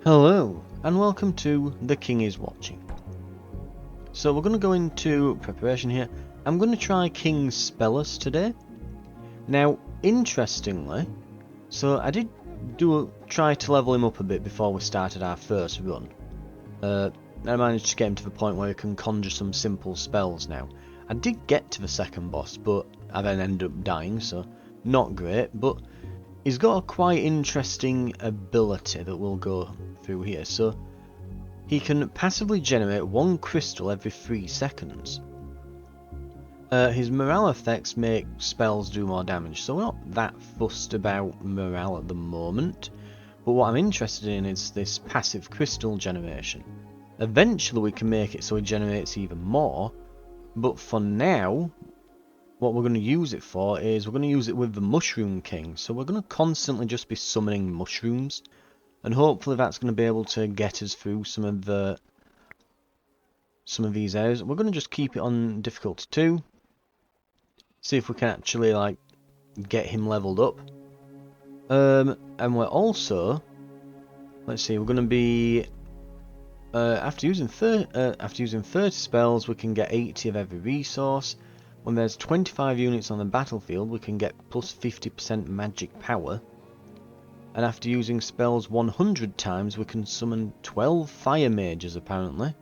Hello, and welcome to The King is Watching. So we're going to go into preparation here. I'm going to try King Spellus today. Now, interestingly, so I did try to level him up a bit before we started our first run. I managed to get him to the point where he can conjure some simple spells now. I did get to the second boss, but I then ended up dying, so not great, but he's got a quite interesting ability that we'll go through here. So he can passively generate one crystal every 3 seconds. His morale effects make spells do more damage, so we're not that fussed about morale at the moment. But what I'm interested in is this passive crystal generation. Eventually we can make it so it generates even more, but for now, what we're going to use it for is we're going to use it with the Mushroom King. So we're going to constantly just be summoning mushrooms, and hopefully that's going to be able to get us through some of these areas. We're going to just keep it on difficulty 2. See if we can actually like get him leveled up. And we're also, let's see, we're going to be after using 30 spells, we can get 80 of every resource. When there's 25 units on the battlefield, we can get plus 50% magic power. And after using spells 100 times, we can summon 12 fire mages, apparently.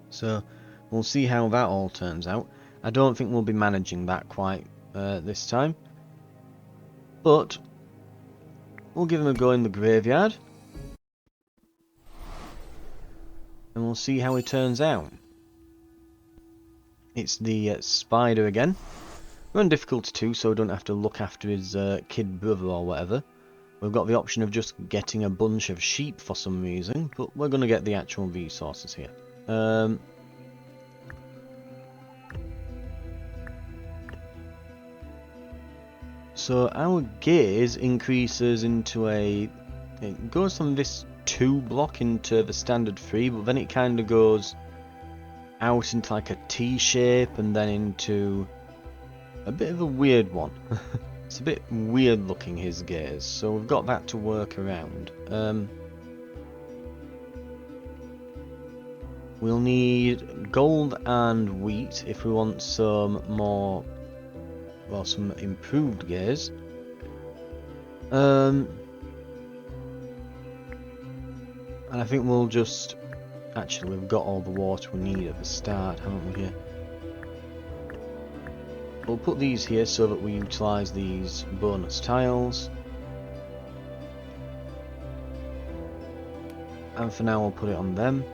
So, we'll see how that all turns out. I don't think we'll be managing that quite this time. But, we'll give him a go in the graveyard. And we'll see how he turns out. It's the spider again. We're on difficulty 2, so we don't have to look after his kid brother or whatever. We've got the option of just getting a bunch of sheep for some reason, but we're going to get the actual resources here. So our gaze increases into it goes from this 2 block into the standard 3, but then it kind of goes out into like a T shape and then into a bit of a weird one. It's a bit weird looking, his gaze, so we've got that to work around. We'll need gold and wheat if we want some more, well, some improved gaze. And I think we'll just, actually we've got all the water we need at the start, haven't we here? We'll put these here so that we utilise these bonus tiles. And for now we'll put it on them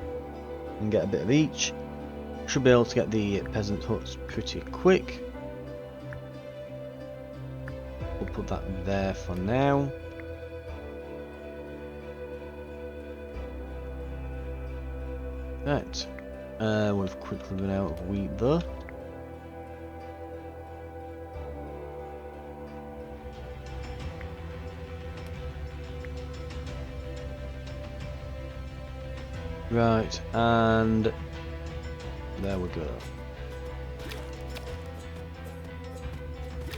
and get a bit of each. Should be able to get the peasant huts pretty quick. We'll put that there for now. Right. We've quickly run out of wheat though. Right, and there we go.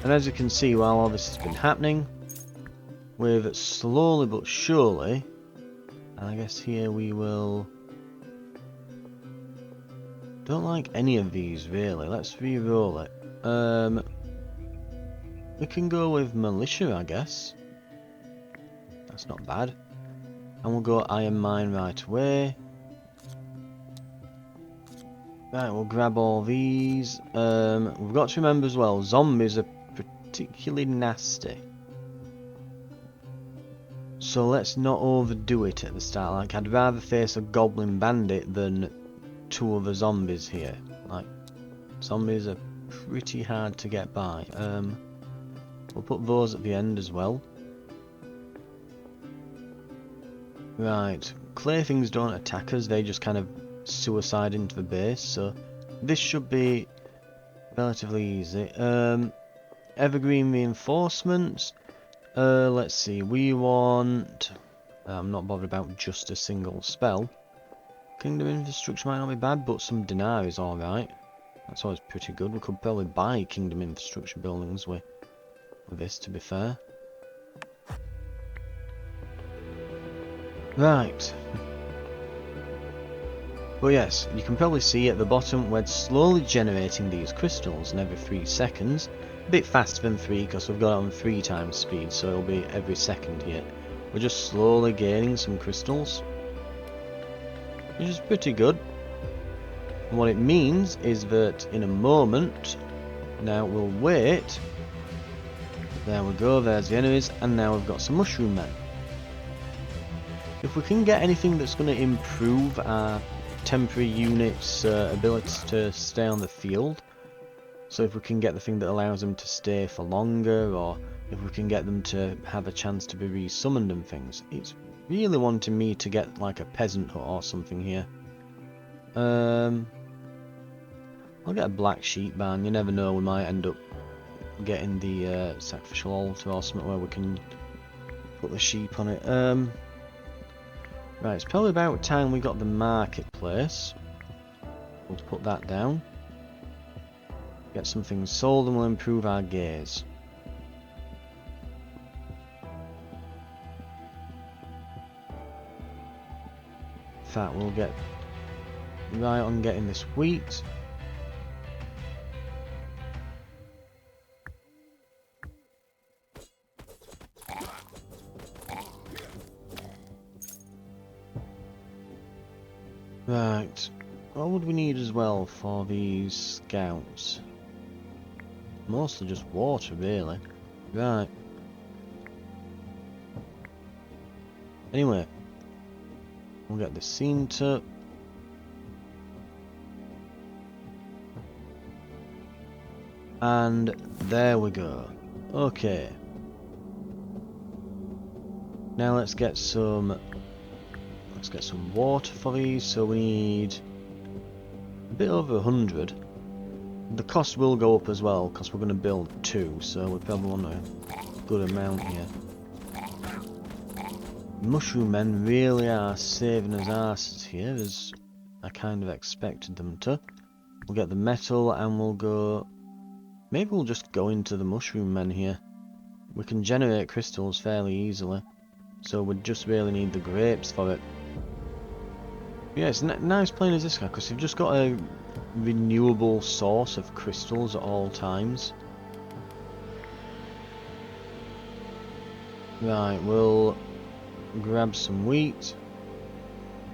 And as you can see, while all this has been happening, we've slowly but surely, and I guess here we will... Don't like any of these really, let's re-roll it. We can go with militia, I guess. That's not bad. And we'll go iron mine right away. Right, we'll grab all these. We've got to remember as well, zombies are particularly nasty. So let's not overdo it at the start. Like, I'd rather face a goblin bandit than 2 other zombies here. Like, zombies are pretty hard to get by. We'll put those at the end as well. Right, clay things don't attack us, they just kind of suicide into the base, so this should be relatively easy. Evergreen reinforcements. Let's see, we want... I'm not bothered about just a single spell. Kingdom infrastructure might not be bad, but some dinar is alright. That's always pretty good. We could probably buy kingdom infrastructure buildings with this, to be fair. Right. But yes, you can probably see at the bottom we're slowly generating these crystals, and every 3 seconds. A bit faster than 3 because we've got it on 3 times speed, so it'll be every second here. We're just slowly gaining some crystals, which is pretty good. And what it means is that in a moment, now we'll wait. There we go, there's the enemies, and now we've got some mushroom men. If we can get anything that's going to improve our temporary units' ability to stay on the field, so if we can get the thing that allows them to stay for longer, or if we can get them to have a chance to be resummoned and things, it's really wanting me to get like a peasant hut or something here. I'll get a black sheep barn. You never know, we might end up getting the sacrificial altar or something where we can put the sheep on it. Right, it's probably about time we got the marketplace. We'll put that down. Get some things sold and we'll improve our gaze. In fact, we'll get right on getting this wheat. Right, what would we need as well for these scouts? Mostly just water, really. Right. Anyway, we'll get the scene to. And there we go. Okay. Now let's get some water for these. So we need a bit over 100. The cost will go up as well because we're going to build 2, so we probably want a good amount here. Mushroom men really are saving us asses here, as I kind of expected them to. We'll get the metal and we'll go. Maybe we'll just go into the mushroom men here. We can generate crystals fairly easily, so we just really need the grapes for it. Yeah, it's nice playing as this guy because you've just got a renewable source of crystals at all times. Right, we'll grab some wheat.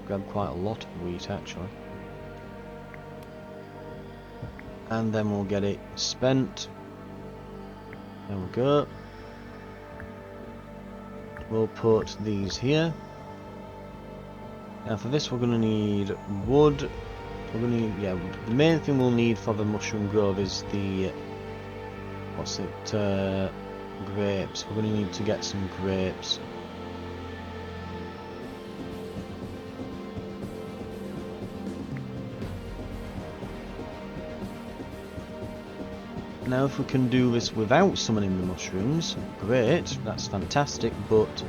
Grab quite a lot of wheat actually. And then we'll get it spent. There we go. We'll put these here. Now for this we're going to need wood. We're going to need, yeah, the main thing we'll need for the mushroom grove is the, grapes. We're going to need to get some grapes. Now if we can do this without summoning the mushrooms, great, that's fantastic, but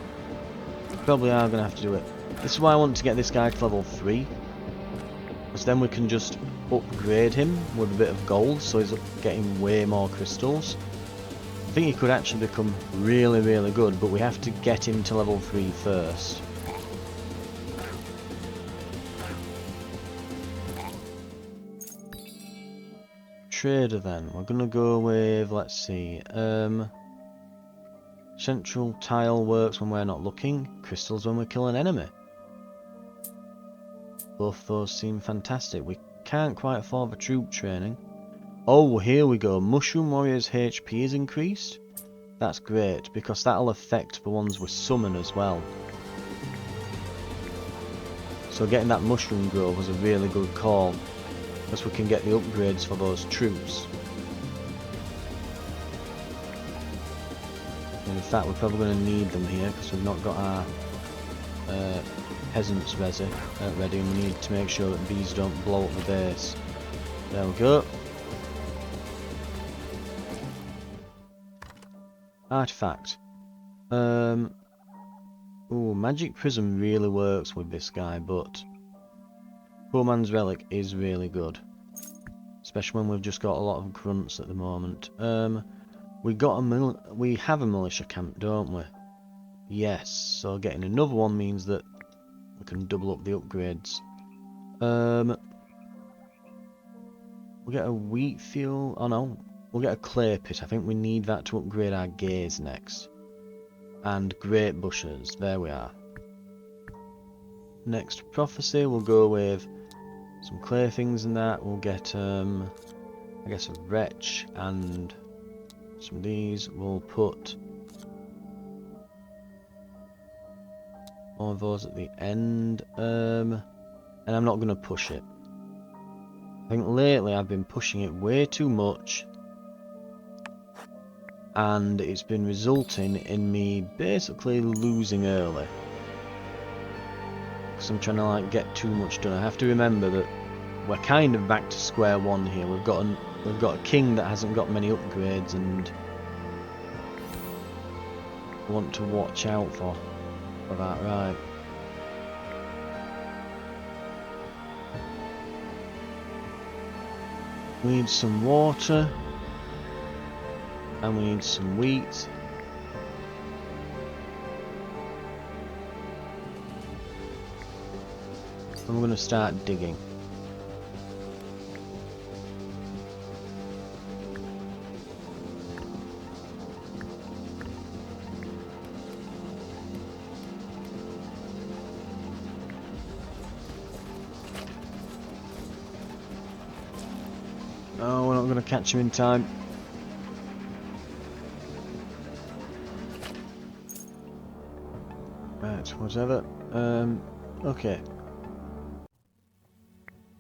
we probably are going to have to do it. This is why I want to get this guy to level 3. Because then we can just upgrade him with a bit of gold, so he's getting way more crystals. I think he could actually become really, really good, but we have to get him to level 3 first. Trader then, we're gonna go with, let's see, central tile works when we're not looking, crystals when we kill an enemy. Both those seem fantastic. We can't quite afford the troop training. Oh, here we go. Mushroom Warrior's HP is increased. That's great, because that'll affect the ones we summon as well. So getting that mushroom grove was a really good call, because we can get the upgrades for those troops. And in fact, we're probably going to need them here, because we've not got our peasants ready, and we need to make sure that these don't blow up the base. There we go. Artifact. Ooh, Magic Prism really works with this guy, but Poor Man's Relic is really good. Especially when we've just got a lot of grunts at the moment. We have a militia camp, don't we? Yes, so getting another one means that We can double up the upgrades. We'll get a wheat field. Oh no, we'll get a clay pit. I think we need that to upgrade our gaze next. And great bushes. There we are. Next prophecy, we'll go with some clay things and that. We'll get, I guess, a wretch and some of these. We'll put more of those at the end. And I'm not going to push it. I think lately I've been pushing it way too much. And it's been resulting in me basically losing early. Because I'm trying to like get too much done. I have to remember that we're kind of back to square one here. We've got a king that hasn't got many upgrades, and I want to watch out for that. Right. We need some water, and we need some wheat. And we're going to start digging. Oh, we're not going to catch him in time. Right, whatever. Okay.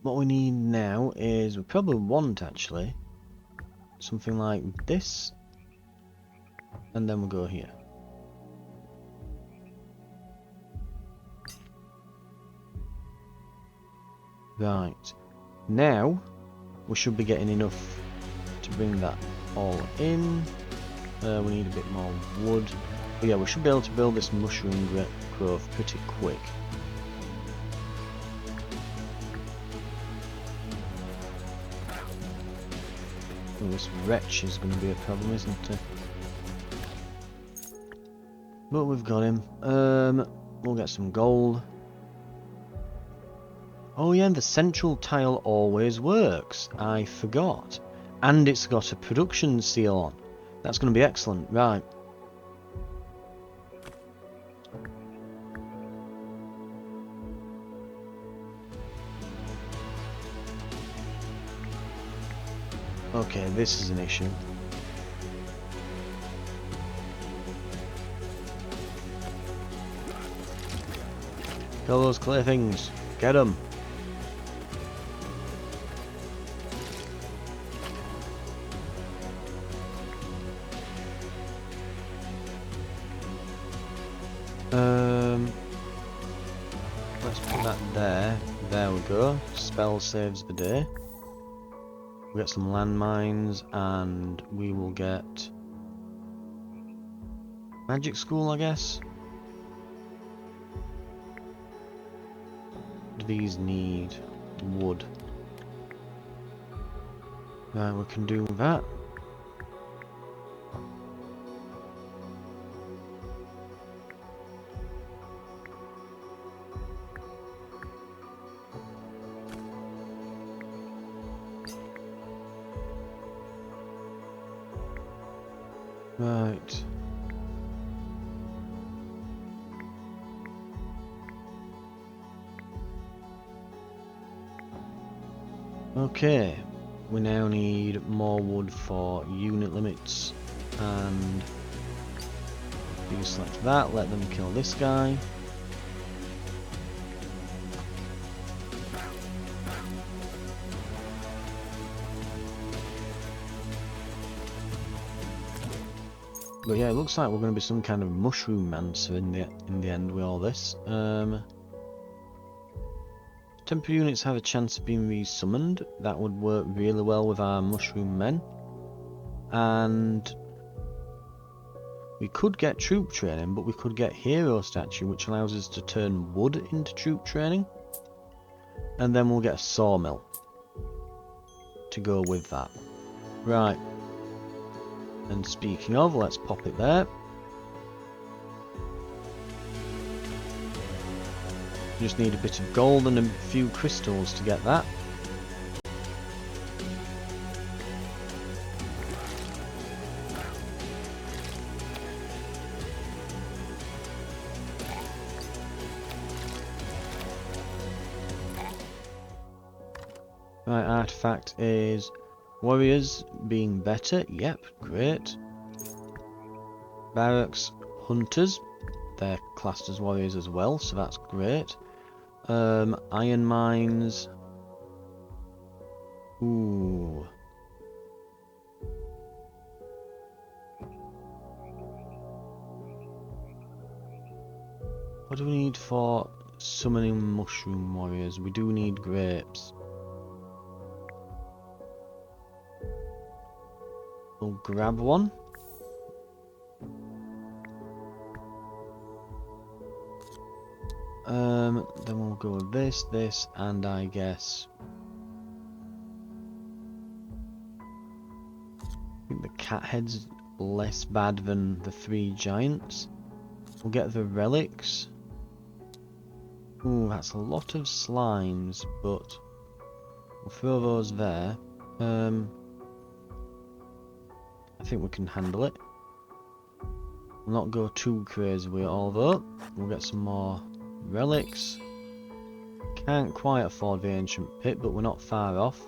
What we need now is, we probably want actually something like this, and then we'll go here. Right, now we should be getting enough to bring that all in. We need a bit more wood. But yeah, we should be able to build this mushroom grove pretty quick. Oh, this wretch is going to be a problem, isn't it? But we've got him. We'll get some gold. Oh yeah, the central tile always works. I forgot. And it's got a production seal on. That's going to be excellent. Right. Okay, this is an issue. Kill those clay things. Get them. Let's put that there. There we go. Spell saves the day. We'll get some landmines, and we will get magic school, I guess. Do these need wood? Right, we can do that. Right. Okay, we now need more wood for unit limits, and you select that, let them kill this guy. But yeah, it looks like we're going to be some kind of mushroom mancer in the end with all this. Temporary units have a chance of being resummoned. That would work really well with our mushroom men. And we could get troop training, but we could get hero statue, which allows us to turn wood into troop training. And then we'll get a sawmill to go with that. Right. And speaking of, let's pop it there. Just need a bit of gold and a few crystals to get that. Right, artifact is warriors being better. Yep, great. Barracks, hunters. They're classed as warriors as well, so that's great. Iron mines. Ooh. What do we need for summoning mushroom warriors? We do need grapes. We'll grab one. Then we'll go with this, and I guess I think the cat head's less bad than the 3 giants. We'll get the relics. Ooh, that's a lot of slimes, but we'll throw those there. I think we can handle it. We'll not go too crazy with it, although we'll get some more relics. Can't quite afford the ancient pit, but we're not far off.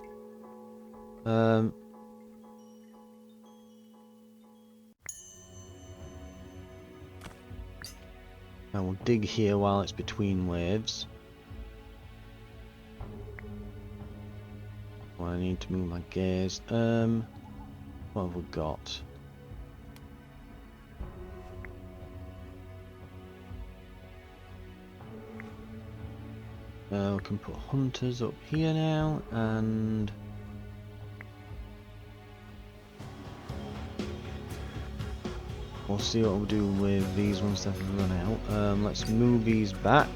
Now we'll dig here while it's between waves. Well, I need to move my gaze. What have we got? We can put hunters up here now, and we'll see what we'll do with these ones that have run out. Let's move these back.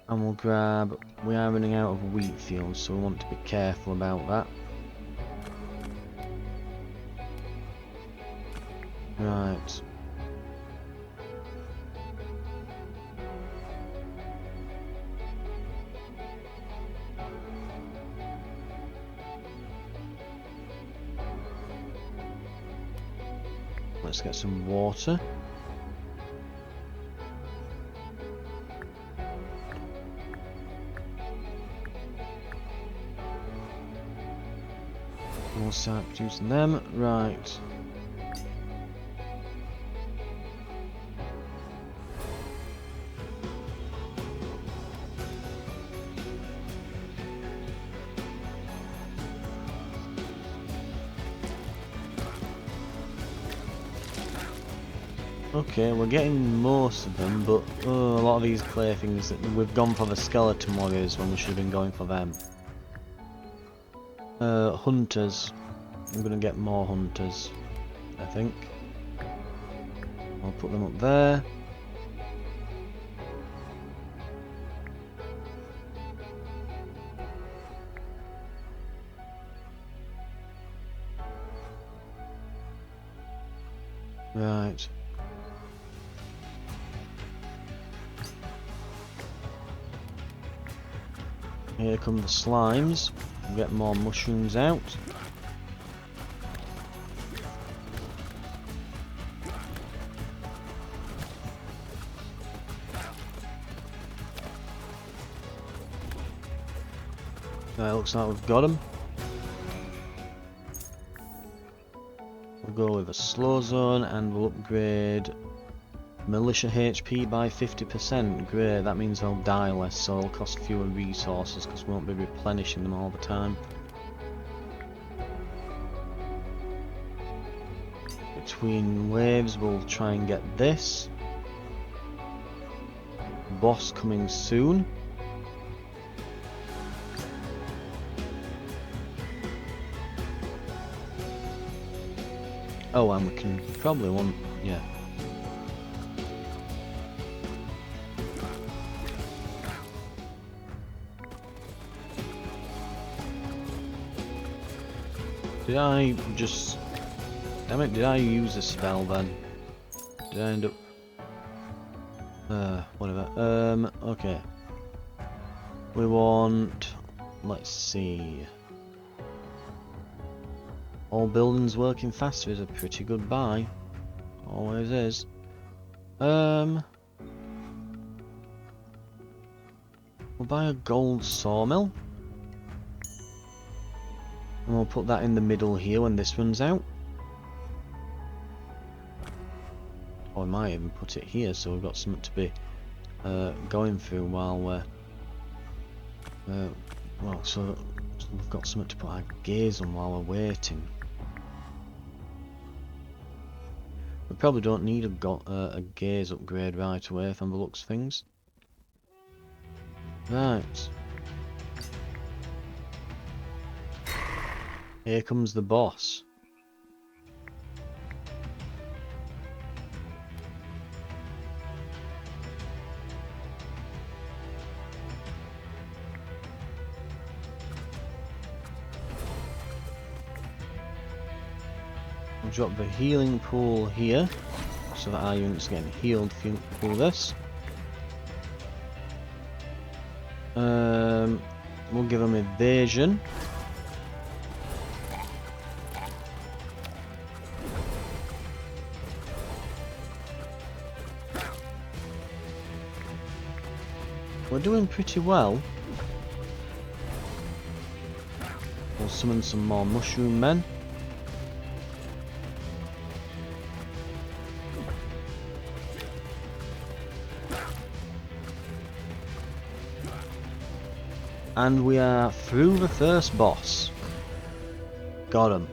And we'll grab, we are running out of wheat fields, so we want to be careful about that. Right. Let's get some water. We'll start producing them. Right. Okay, we're getting most of them, but a lot of these clay things, we've gone for the skeleton warriors when we should have been going for them. Hunters. I'm gonna get more hunters, I think. I'll put them up there. Right. Here come the slimes. We'll get more mushrooms out. Right, looks like we've got them. We'll go with a slow zone and we'll upgrade militia HP by 50%. Great, that means they'll die less, so it'll cost fewer resources because we won't be replenishing them all the time. Between waves we'll try and get this. Boss coming soon. Oh, and we can probably want, yeah. Did I just... Damn it, did I use a spell then? Did I end up... whatever. Okay. We want... Let's see... All buildings working faster is a pretty good buy. Always is. We'll buy a gold sawmill. And we'll put that in the middle here when this runs out. Or we might even put it here so we've got something to be going through while we're... well, so we've got something to put our gaze on while we're waiting. We probably don't need a gaze upgrade right away from the looks of things. Right. Here comes the boss. I'll drop the healing pool here, so that our units are getting healed through this. We'll give them evasion. We're doing pretty well. We'll summon some more mushroom men. And we are through the first boss. Got him.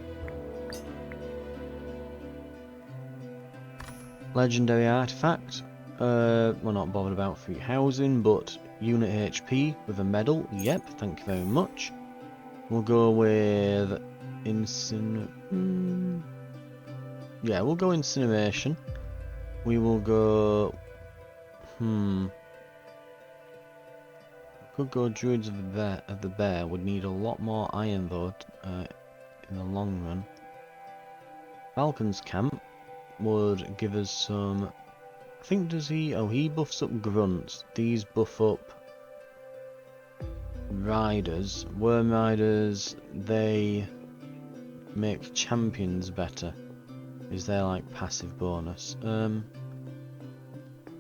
Legendary artifact. We're not bothered about free housing, but unit HP with a medal. Yep, thank you very much. We'll go with yeah, we'll go incineration. We will go. Could go druids of the bear. Would need a lot more iron though in the long run. Falcon's camp would give us some. I think does he? Oh, he buffs up grunts. These buff up riders. Worm riders. They make champions better. Is their like passive bonus?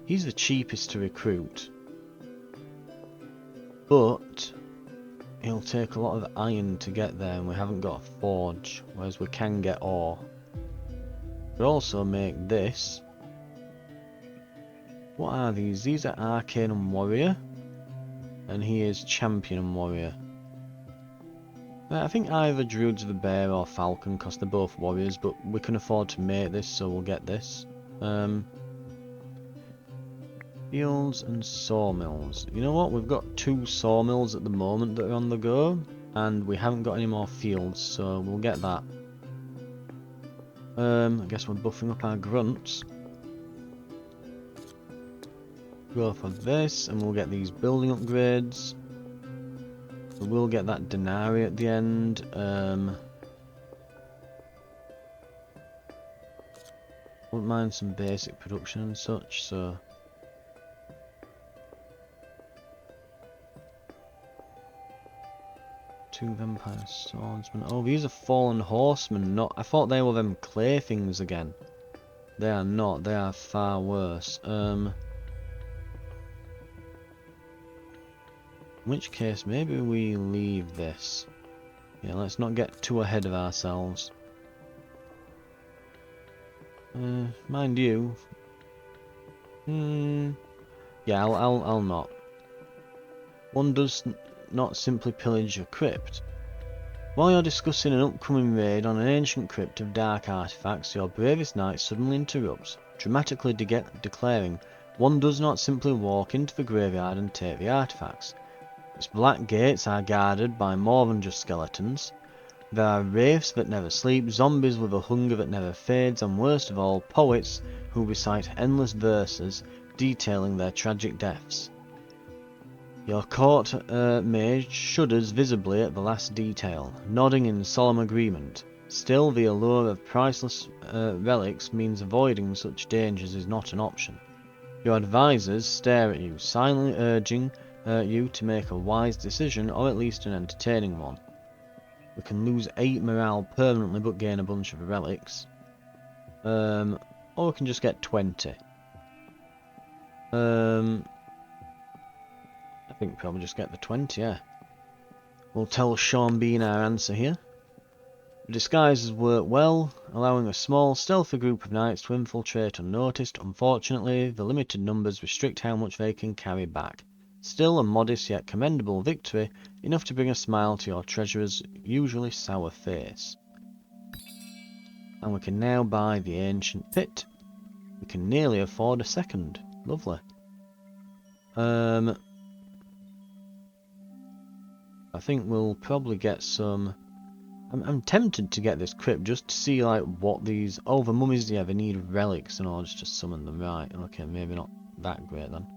He's the cheapest to recruit. But it'll take a lot of iron to get there, and we haven't got a forge, whereas we can get ore. But also make this. What are these? These are Arcane and Warrior, and he is Champion and Warrior. I think either Druids of the Bear or Falcon, because they're both warriors, but we can afford to make this, so we'll get this. Fields and sawmills. You know what? We've got 2 sawmills at the moment that are on the go, and we haven't got any more fields, so we'll get that. I guess we're buffing up our grunts. Go for this, and we'll get these building upgrades. We will get that denarii at the end. Wouldn't mind some basic production and such, so. 2 vampire swordsmen. Oh, these are fallen horsemen. Not. I thought they were them clay things again. They are not. They are far worse. In which case, maybe we leave this. Yeah, let's not get too ahead of ourselves. Mind you. Yeah, I'll not. One does not simply pillage a crypt. While you're discussing an upcoming raid on an ancient crypt of dark artifacts, your bravest knight suddenly interrupts, dramatically declaring, "One does not simply walk into the graveyard and take the artifacts. Its black gates are guarded by more than just skeletons. There are wraiths that never sleep, zombies with a hunger that never fades, and worst of all, poets who recite endless verses detailing their tragic deaths." Your court mage shudders visibly at the last detail, nodding in solemn agreement. Still, the allure of priceless relics means avoiding such dangers is not an option. Your advisors stare at you, silently urging you to make a wise decision, or at least an entertaining one. We can lose 8 morale permanently but gain a bunch of relics. Or we can just get 20. I think probably just get the 20, yeah. We'll tell Sean Bean our answer here. The disguises work well, allowing a small, stealthy group of knights to infiltrate unnoticed. Unfortunately, the limited numbers restrict how much they can carry back. Still a modest yet commendable victory, enough to bring a smile to your treasurer's usually sour face. And we can now buy the ancient pit. We can nearly afford a second. Lovely. I think we'll probably get some... I'm tempted to get this crypt just to see like what these... Oh, the mummies, yeah, they need relics in order to summon them. Right, okay, maybe not that great then.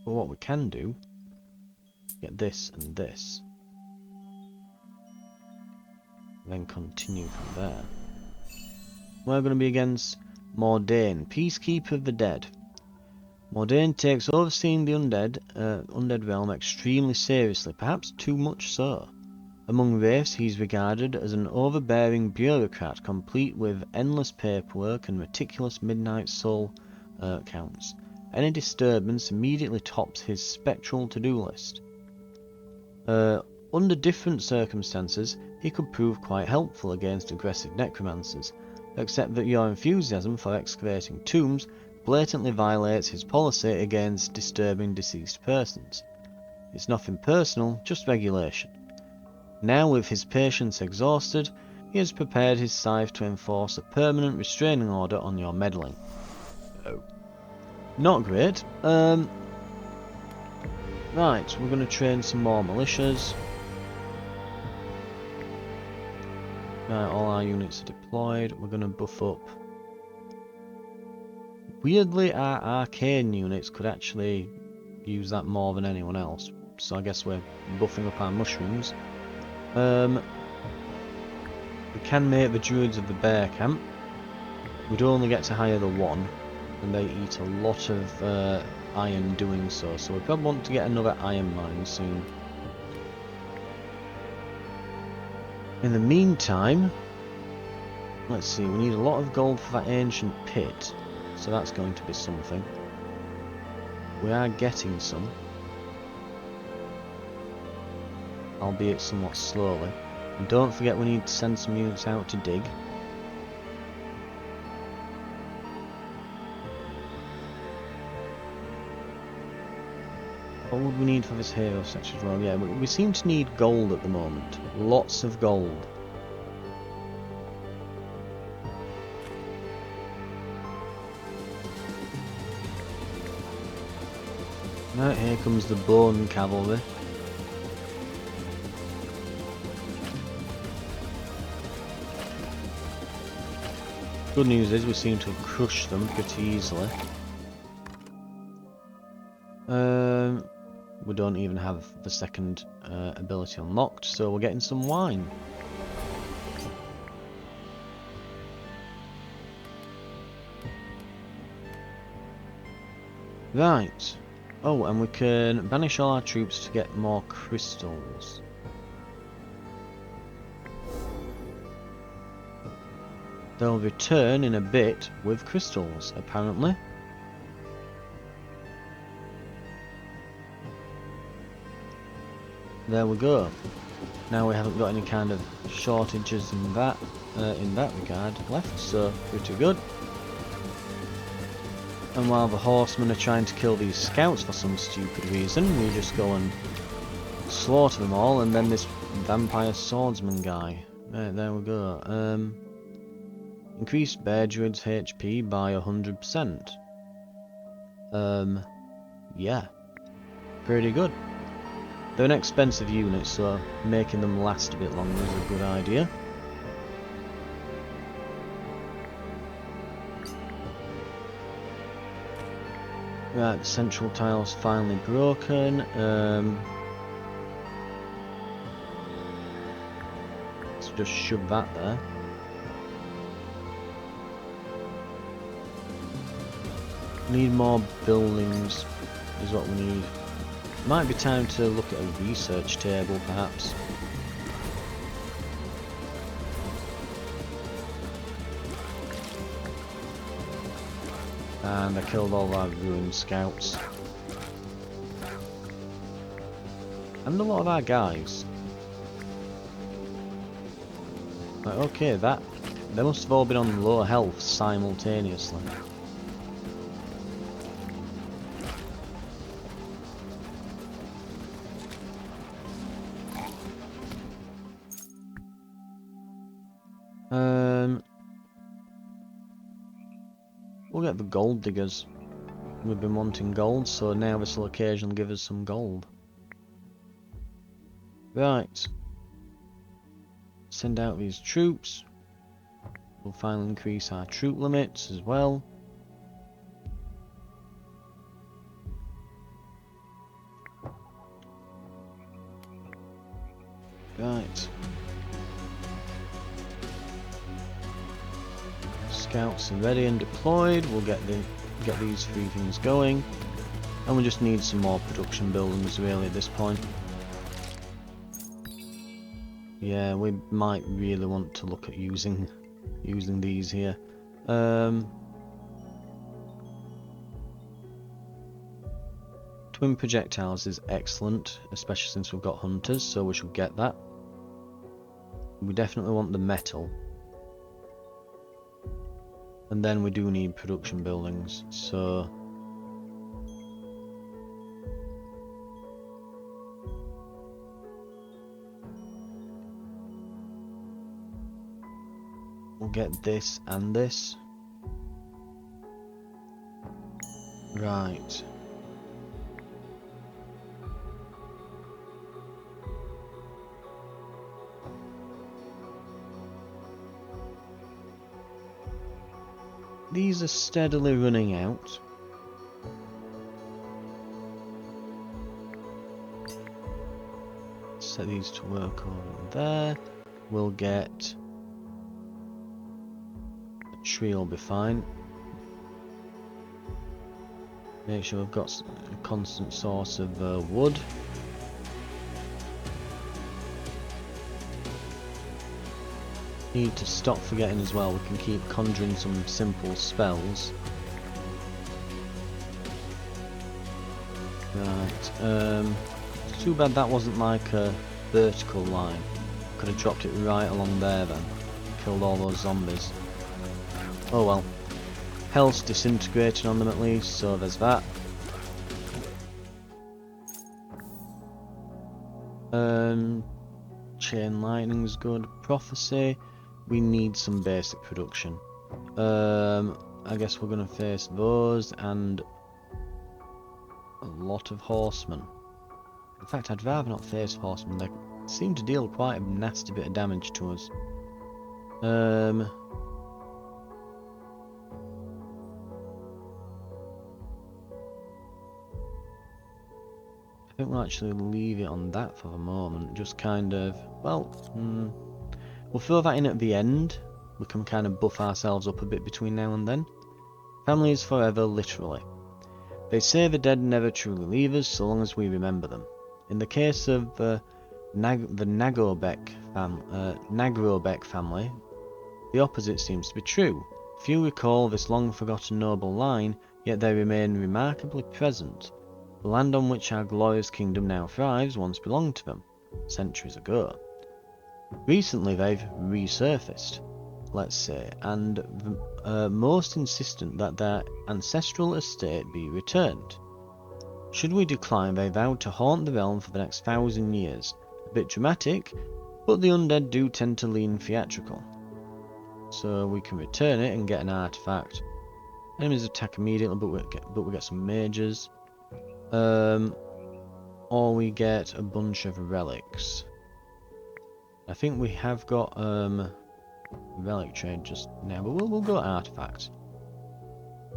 But what we can do... Get this and this. And then continue from there. We're going to be against Mordain, Peacekeeper of the Dead. Mordain takes overseeing the undead realm extremely seriously, perhaps too much so. Among wraiths, he's regarded as an overbearing bureaucrat, complete with endless paperwork and meticulous midnight soul counts. Any disturbance immediately tops his spectral to-do list. Under different circumstances, he could prove quite helpful against aggressive necromancers, except that your enthusiasm for excavating tombs blatantly violates his policy against disturbing deceased persons. It's nothing personal, just regulation. Now, with his patience exhausted, he has prepared his scythe to enforce a permanent restraining order on your meddling. Oh. Not great. Right, we're going to train some more militias. Right, all our units are deployed. We're going to buff up. Weirdly, our arcane units could actually use that more than anyone else. So I guess we're buffing up our mushrooms. We can make the druids of the bear camp. We'd only get to hire the one, and they eat a lot of iron doing so. So we probably want to get another iron mine soon. In the meantime, let's see, we need a lot of gold for that ancient pit. So that's going to be something. We are getting some. Albeit somewhat slowly. And don't forget we need to send some units out to dig. What would we need for this hero section as well? Yeah, we seem to need gold at the moment. Lots of gold. Right, here comes the bone cavalry. Good news is we seem to have crushed them pretty easily. We don't even have the second ability unlocked, so we're getting some wine. Right. Oh, and we can banish all our troops to get more crystals. They'll return in a bit with crystals, apparently. There we go. Now we haven't got any kind of shortages in that regard left, so pretty good. And while the horsemen are trying to kill these scouts for some stupid reason, we just go and slaughter them all, and then this vampire swordsman guy. There we go. Increased bear druid's HP by 100%. Yeah. Pretty good. They're an expensive unit, so making them last a bit longer is a good idea. Right, the central tile's finally broken. just shove that there. Need more buildings is what we need. Might be time to look at a research table, perhaps. And I killed all our ruined scouts. And a lot of our guys. Right, okay, they must have all been on low health simultaneously. We'll get the gold diggers. We've been wanting gold, so now this will occasionally give us some gold. Right. Send out these troops. We'll finally increase our troop limits as well. Right. Scouts are ready and deployed. We'll get these three things going, and we just need some more production buildings really at this point. Yeah, we might really want to look at using these here. Twin projectiles is excellent, especially since we've got hunters, so we should get that. We definitely want the metal. And then we do need production buildings, so we'll get this and this. Right. These are steadily running out. Set these to work over there. We'll get a tree, will be fine. Make sure we've got a constant source of wood. Need to stop forgetting as well, we can keep conjuring some simple spells. Right, it's too bad that wasn't like a vertical line. Could have dropped it right along there then. Killed all those zombies. Oh well. Health's disintegrating on them at least, so there's that. Chain lightning's good. Prophecy. We need some basic production. I guess we're gonna face those and a lot of horsemen. In fact, I'd rather not face horsemen. They seem to deal quite a nasty bit of damage to us. I think we'll actually leave it on that for the moment. Just kind of, well, we'll throw that in at the end. We can kind of buff ourselves up a bit between now and then. Family is forever, literally. They say the dead never truly leave us so long as we remember them. In the case of the Nagrobek family, the opposite seems to be true. Few recall this long-forgotten noble line, yet they remain remarkably present. The land on which our glorious kingdom now thrives once belonged to them, centuries ago. Recently they've resurfaced, let's say, and most insistent that their ancestral estate be returned. Should we decline, they vowed to haunt the realm for the next 1,000 years. A bit dramatic, but the undead do tend to lean theatrical. So we can return it and get an artifact. Enemies attack immediately, but we get some mages. Or we get a bunch of relics. I think we have got relic trade just now, but we'll go artifacts.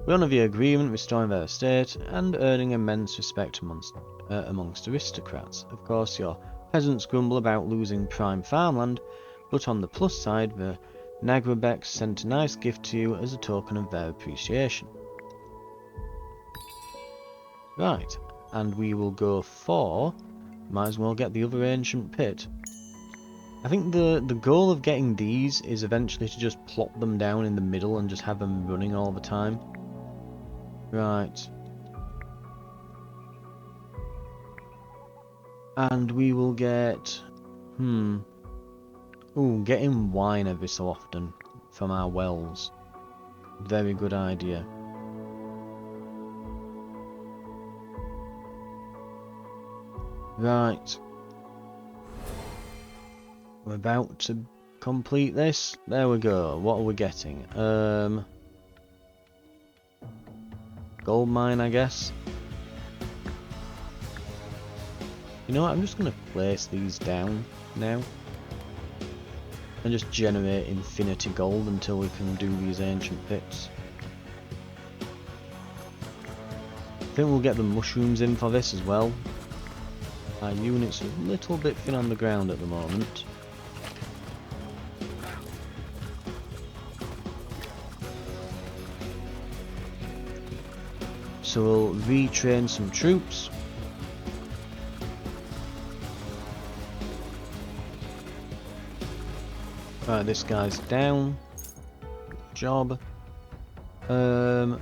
We honour the agreement, restoring their estate and earning immense respect amongst aristocrats. Of course, your peasants grumble about losing prime farmland, But on the plus side, the Nagrabeks sent a nice gift to you as a token of their appreciation. Right, and we will go for... Might as well get the other ancient pit. I think the goal of getting these is eventually to just plop them down in the middle and just have them running all the time. Right. And we will get... Ooh, getting wine every so often from our wells. Very good idea. Right. We're about to complete this. There we go. What are we getting? Gold mine, I guess. You know what? I'm just going to place these down now. And just generate infinity gold until we can do these ancient pits. I think we'll get the mushrooms in for this as well. Our unit's a little bit thin on the ground at the moment. So we'll retrain some troops. Right, this guy's down. Good job. We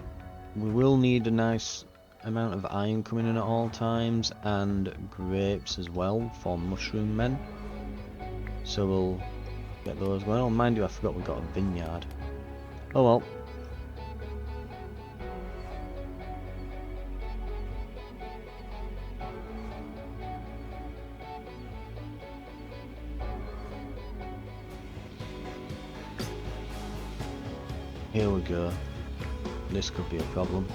will need a nice amount of iron coming in at all times, and grapes as well for mushroom men. So we'll get those going. Oh, mind you, I forgot we've got a vineyard. Oh well. Here we go. This could be a problem.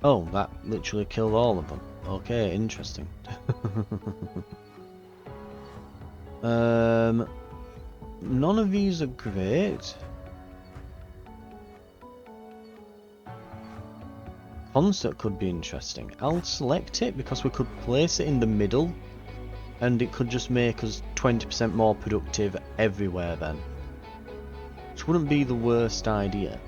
Oh, that literally killed all of them. Okay, interesting. None of these are great. Concert could be interesting. I'll select it because we could place it in the middle. And it could just make us 20% more productive everywhere then. Which wouldn't be the worst idea.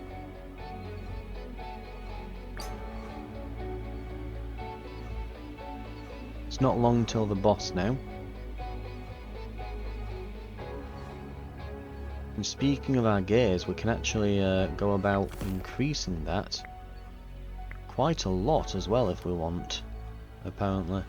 It's not long till the boss now. And speaking of our gears, we can actually go about increasing that quite a lot as well if we want, apparently.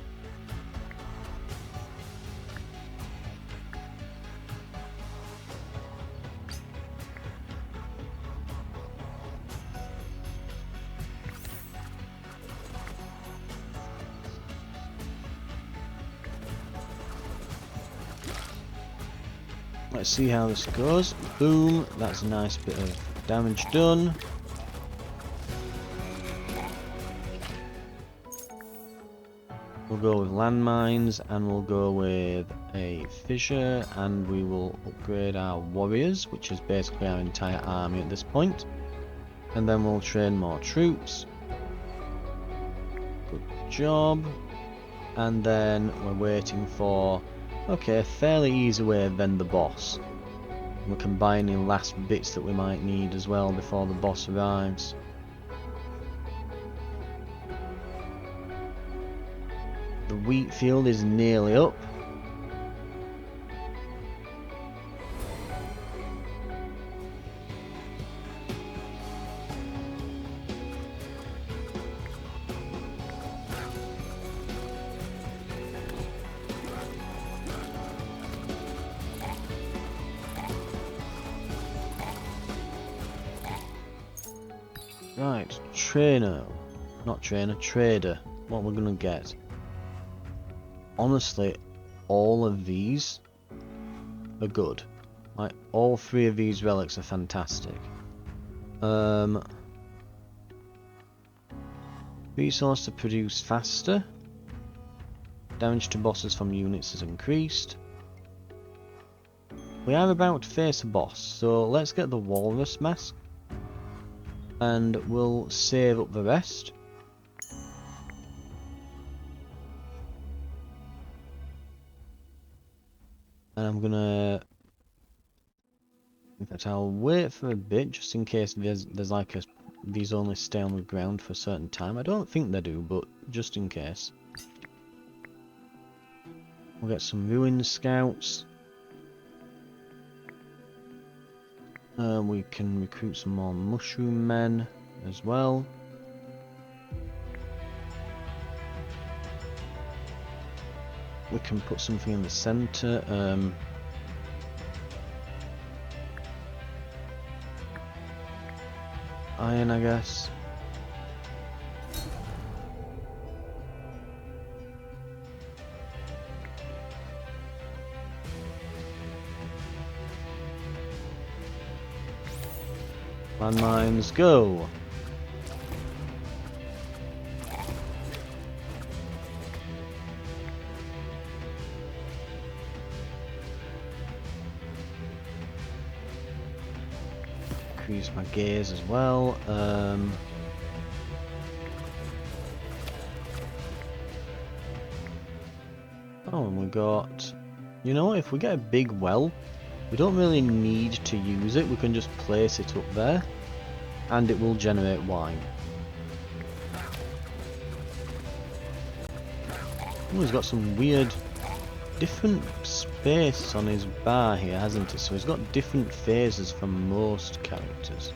Let's see how this goes. Boom, that's a nice bit of damage done. We'll go with landmines and we'll go with a fissure, and we will upgrade our warriors, which is basically our entire army at this point. And then we'll train more troops. Good job. And then we're waiting for... Okay, a fairly easy way than the boss. We're combining last bits that we might need as well before the boss arrives. The wheat field is nearly up. Right, trader. What we're gonna get. Honestly, all of these are good. Like, all three of these relics are fantastic. Resource to produce faster. Damage to bosses from units is increased. We are about to face a boss, so let's get the walrus mask. And we'll save up the rest. And I'm gonna... In fact, I'll wait for a bit, just in case there's like a... These only stay on the ground for a certain time. I don't think they do, but just in case. We'll get some ruin scouts. We can recruit some more mushroom men as well. We can put something in the centre. Iron, I guess. Landmines, go! Increase my gears as well. Oh, and we got... You know what, if we get a big well, we don't really need to use it, we can just place it up there, and it will generate wine. Oh, he's got some weird, different space on his bar here, hasn't he? So he's got different phases for most characters.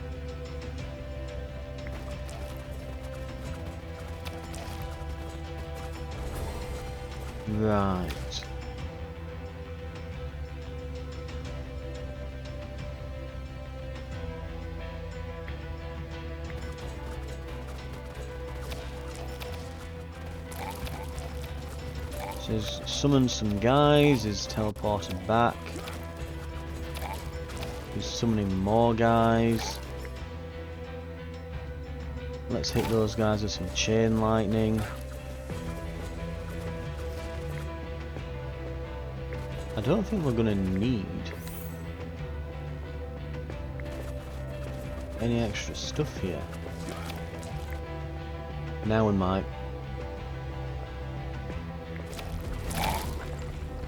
Right. So he's summoned some guys, he's teleported back. He's summoning more guys. Let's hit those guys with some chain lightning. I don't think we're gonna need any extra stuff here. Now we might.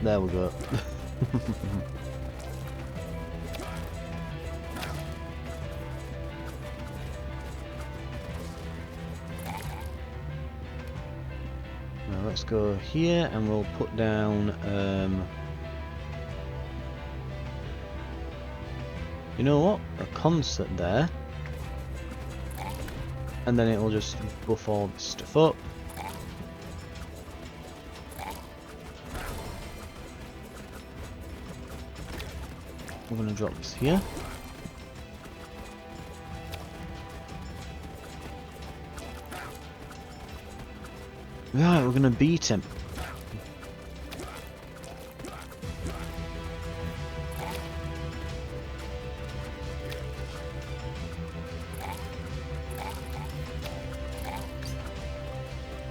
There we go. Now let's go here and we'll put down you know what? A concert there. And then it'll just buff all this stuff up. We're going to drop this here. Right, we're going to beat him.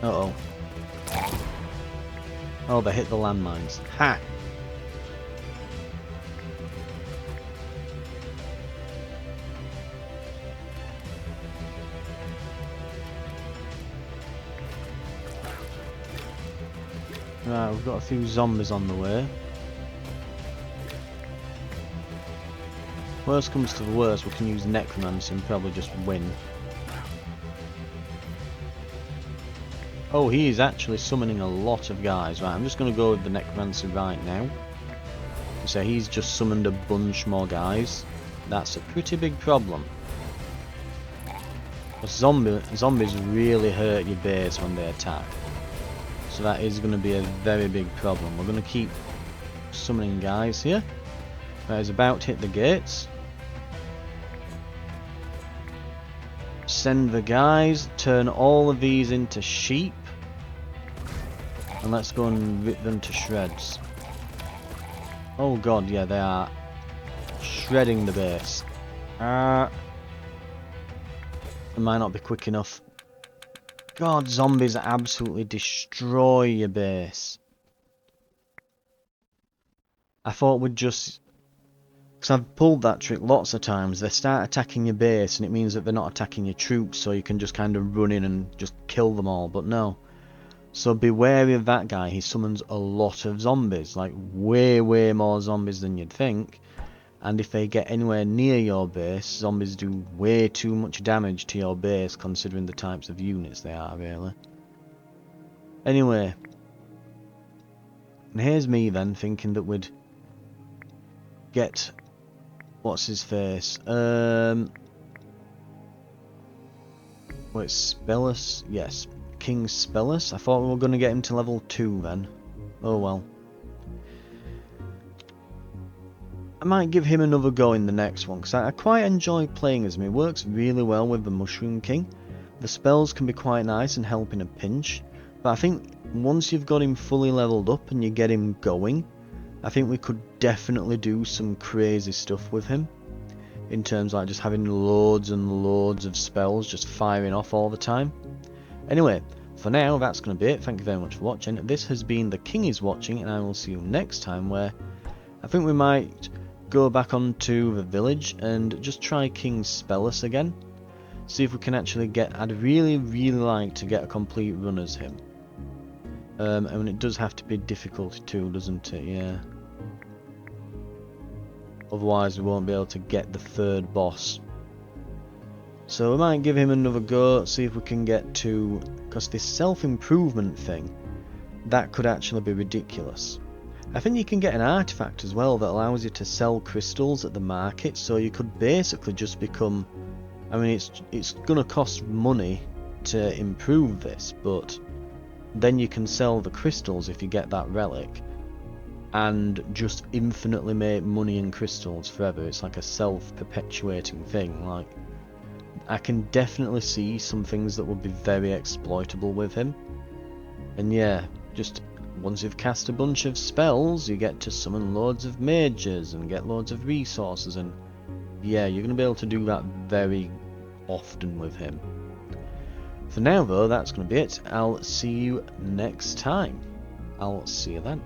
Uh-oh. Oh, they hit the landmines. Ha! Right, we've got a few zombies on the way. Worst comes to the worst, we can use Necromancy and probably just win. Oh, he is actually summoning a lot of guys. Right, I'm just going to go with the Necromancy right now. So he's just summoned a bunch more guys. That's a pretty big problem. Zombies really hurt your base when they attack. So that is going to be a very big problem. We're going to keep summoning guys here. That is about to hit the gates. Send the guys, turn all of these into sheep. And let's go and rip them to shreds. Oh god, yeah, they are shredding the base. It might not be quick enough. God, zombies absolutely destroy your base. I thought we'd just... Because I've pulled that trick lots of times. They start attacking your base and it means that they're not attacking your troops, so you can just kind of run in and just kill them all. But no. So be wary of that guy. He summons a lot of zombies, like way more zombies than you'd think. And if they get anywhere near your base, zombies do way too much damage to your base considering the types of units they are, really. Anyway, and here's me then thinking that we'd get... what's his face? Wait, Spellus? Yes, King Spellus. I thought we were going to get him to level 2 then. Oh well. I might give him another go in the next one, because I quite enjoy playing as him. He works really well with the Mushroom King. The spells can be quite nice and help in a pinch, but I think once you've got him fully leveled up and you get him going, I think we could definitely do some crazy stuff with him. In terms of like just having loads and loads of spells just firing off all the time. Anyway, for now that's going to be it. Thank you very much for watching. This has been The King Is Watching, and I will see you next time, where I think we might go back onto the village and just try King Spellus again. See if we can actually get... I'd really like to get a complete run as him. And it does have to be difficult too, doesn't it? Yeah. Otherwise we won't be able to get the third boss. So we might give him another go, see if we can get to... because this self-improvement thing, that could actually be ridiculous. I think you can get an artifact as well that allows you to sell crystals at the market, so you could basically just become... I mean, it's going to cost money to improve this, but then you can sell the crystals if you get that relic, and just infinitely make money in crystals forever. It's like a self-perpetuating thing. Like, I can definitely see some things that would be very exploitable with him. And yeah, just once you've cast a bunch of spells, you get to summon loads of mages and get loads of resources, and yeah, you're going to be able to do that very often with him. For now though, that's going to be it. I'll see you next time. I'll see you then.